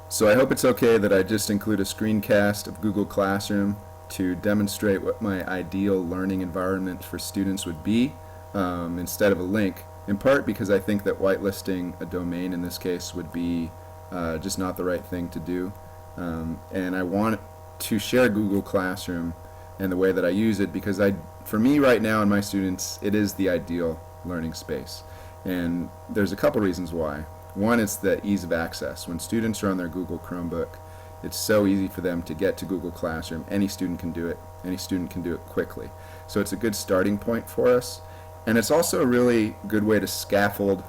So I hope it's okay that I just include a screencast of Google Classroom to demonstrate what my ideal learning environment for students would be, instead of a link, in part because I think that whitelisting a domain in this case would be just not the right thing to do. And I want to share Google Classroom and the way that I use it because for me right now and my students, it is the ideal learning space. And there's a couple reasons why. One is the ease of access. When students are on their Google Chromebook, it's so easy for them to get to Google Classroom. Any student can do it. Any student can do it quickly. So it's a good starting point for us. And it's also a really good way to scaffold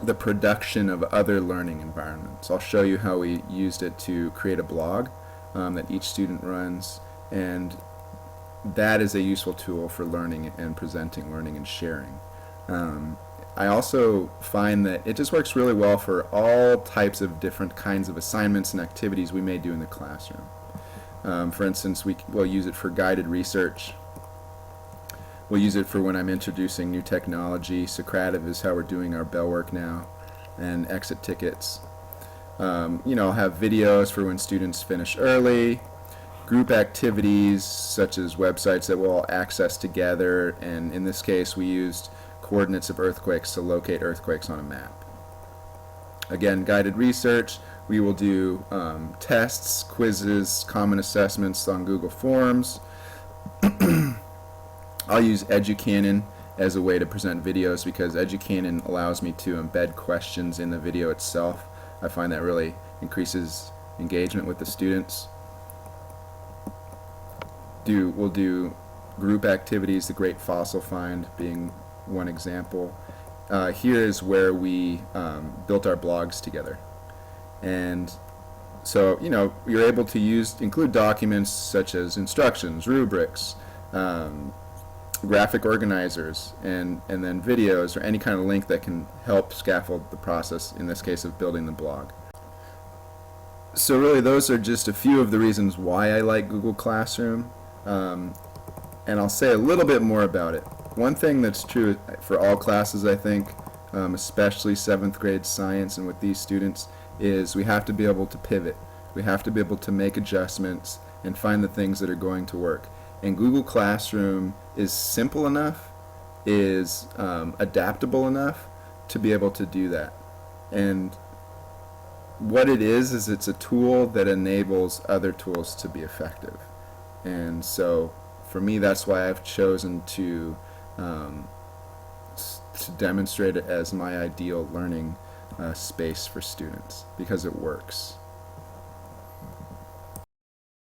the production of other learning environments. I'll show you how we used it to create a blog that each student runs, and that is a useful tool for learning and presenting learning and sharing. I also find that it just works really well for all types of different kinds of assignments and activities we may do in the classroom. For instance, we'll use it for guided research. We'll use it for when I'm introducing new technology. Socrative is how we're doing our bell work now, and exit tickets. I'll have videos for when students finish early, group activities such as websites that we'll all access together, and in this case we used coordinates of earthquakes to locate earthquakes on a map. Again, guided research, we will do tests, quizzes, common assessments on Google Forms. I'll use Educanon as a way to present videos because Educanon allows me to embed questions in the video itself. I find that really increases engagement with the students. We'll do group activities, the Great Fossil Find being one example. Here is where we built our blogs together. And so, you're able to include documents such as instructions, rubrics, graphic organizers, and then videos or any kind of link that can help scaffold the process, in this case of building the blog. So really those are just a few of the reasons why I like Google Classroom, and I'll say a little bit more about it. One thing that's true for all classes, I think, especially 7th grade science and with these students, is we have to be able to pivot. We have to be able to make adjustments and find the things that are going to work. And Google Classroom is simple enough, is adaptable enough to be able to do that. And what it is it's a tool that enables other tools to be effective. And so for me, that's why I've chosen to demonstrate it as my ideal learning space for students, because it works.